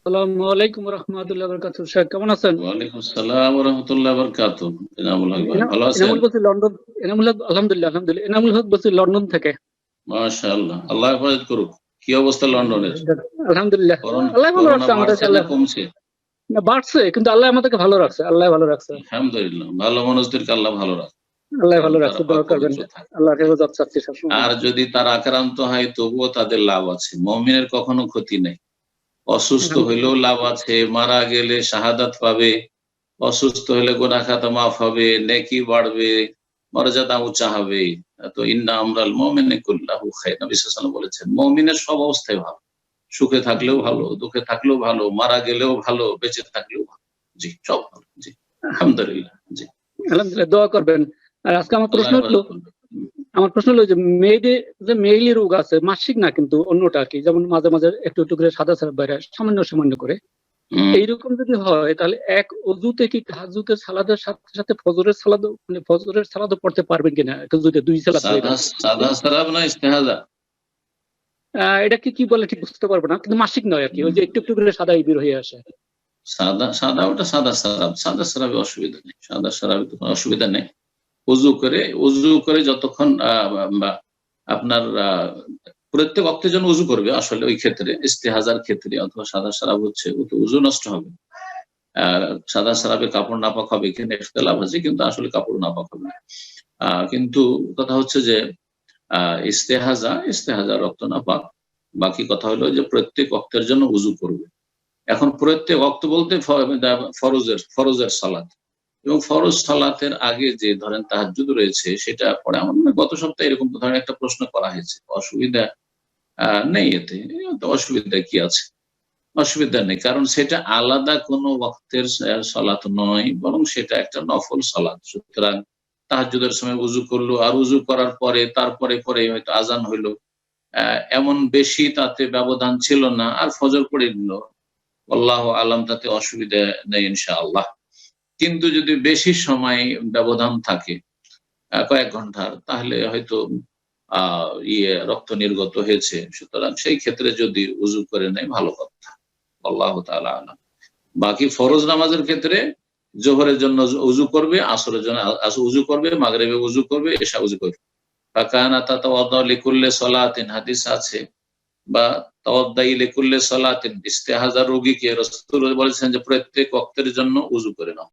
আসসালামু আলাইকুম রাহমাতুল্লাহি ওয়া বারাকাতুহু। শেখ কেমন আছেন? ওয়ালাইকুম আসসালাম ওয়া রাহমাতুল্লাহি ওয়া বারাকাতুহু। এনামুল হক ভাই ভালো আছেন? এনামুল বলছি লন্ডন। এনামুল হক আলহামদুলিল্লাহ, আলহামদুলিল্লাহ। এনামুল হক বলছি লন্ডন থেকে। মাশাআল্লাহ। আল্লাহ হেফাজত করুক। কি অবস্থা লন্ডনের? আলহামদুলিল্লাহ। আল্লাহ ভালো করোনা রাখছে আমাদেরকে। বাড়ছে না আল্লাহ কমছে? না বাড়ছে, কিন্তু আল্লাহ আমাদেরকে ভালো রাখছে। আল্লাহ ভালো রাখছে। আলহামদুলিল্লাহ। ভালো মানুষদেরকে আল্লাহ ভালো রাখে। আল্লাহ কারণ ভালো তারা রাখছে। দোয়া করবেন। অপবিত্র থাকে। আল্লাহর হেফাজত চাচ্ছি সবসময়। আর যদি তারা আক্রান্ত হয় তবুও তাদের লাভ আছে। মুমিনের কখনো ক্ষতি নেই। অসুস্থ হইলেও লাভ আছে, মারা গেলে শাহাদাত পাবে, অসুস্থ হলে গুনাহ খাতা মাফ হবে, নেকি বাড়বে, মর্যাদা উঁচা হবে। তো ইন্না আমরাল মুমিনি কুল্লাহু খায়র। নবী সাল্লাল্লাহু আলাইহি ওয়াসাল্লাম বলেছেন মুমিনের সব অবস্থায় ভালো। সুখে থাকলেও ভালো, দুঃখে থাকলেও ভালো, মারা গেলেও ভালো, বেঁচে থাকলেও ভালো। জি, সব ভালো। জি, আলহামদুলিল্লাহ। জি, আলহামদুলিল্লাহ, দোয়া করবেন। আর আজকে আমার আল্লাহ প্রশ্ন হলো, হেফাজত করবেন। যে মেয়েদের যে মেইলি রোগ আছে, মাসিক না কিন্তু অন্যটা কি, যেমন মাঝে মাঝে একটু একটু করে সাদা সাদা বাইরে আসে, সামান্য সামান্য করে। এইরকম যদি হয় তাহলে এক অজুতে কি তাহাজ্জুদের সালাদের সাথে সাথে ফজরের সালাদও, মানে ফজরের সালাদও পড়তে পারবেন কিনা? একটু যদি দুই সালাত হয়ে সাদা গেল। সাদা সারাব না ইস্তেহাজা? এটাকে কি বলে ঠিক বুঝতে পারবো না, কিন্তু মাসিক নয় আরকি। ওই যে একটু একটু করে সাদাই বের হয়ে আসে। সাদা সাদা ওটা সাদা সারাব। সাদা সারাবে অসুবিধা নেই। সাদা সারাবে তো কোনো অসুবিধা নেই। উযু করে যতক্ষণ আপনার প্রত্যেক ওয়াক্তের জন্য উযু করবে। আসলে ওই ক্ষেত্রে ইস্তেহাজার ক্ষেত্রে অথবা সাদা সারাব হচ্ছে ও তো উযু নষ্ট হবে। আর সাদা সারাবে কাপড় নাপাক হবে, এখানে ইখতিলাফ আছে, কিন্তু আসলে কাপড় নাপাক হবে না। কিন্তু কথা হচ্ছে যে ইস্তেহাজা রক্ত নাপাক। বাকি কথা হলো যে প্রত্যেক ওয়াক্তের জন্য উযু করবে। এখন প্রত্যেক ওয়াক্ত বলতে ফরজের সালাত এবং ফরজ সালাতের আগে যে ধরেন তাহাজ্জুদ রয়েছে সেটা পড়ে। আমার মনে হয় গত সপ্তাহে এরকম ধরনের একটা প্রশ্ন করা হয়েছে। অসুবিধা নেই এতে। অসুবিধা কি আছে? অসুবিধা নেই। কারণ সেটা আলাদা কোনো ওয়াক্তের সালাত নয়, বরং সেটা একটা নফল সালাত। সুতরাং তাহাজ্জুদের সময় উযু করলো, আর উযু করার পরে তারপরে হয়তো আযান হইলো। এমন বেশি তাতে ব্যবধান ছিল না, আর ফজর পড়ে নিল। আল্লাহু আলাম, তাতে অসুবিধা নেই ইনশাআল্লাহ। কিন্তু যদি বেশি সময় ব্যবধান থাকে কয়েক ঘন্টার, তাহলে হয়তো রক্ত নির্গত হয়েছে। সুতরাং সেই ক্ষেত্রে যদি উযু করে নেয় ভালো কথা। আল্লাহু তাআলা আলাম। বাকি ফরজ নামাজের ক্ষেত্রে জোহরের জন্য উযু করবে, আসরের জন্য উযু করবে, মাগরিবে উযু করবে, এশা উযু করবে। ফাকানা তাতাওয়াদা লিকুল্লি সালাতিন, হাদিস আছে, বা তাওয়াদ্দাই লিকুল্লি সালাতিন। ইস্তেহাজা রোগীকে রাসূল বলেছেন যে প্রত্যেক ওয়াক্তের জন্য উযু করে নাও।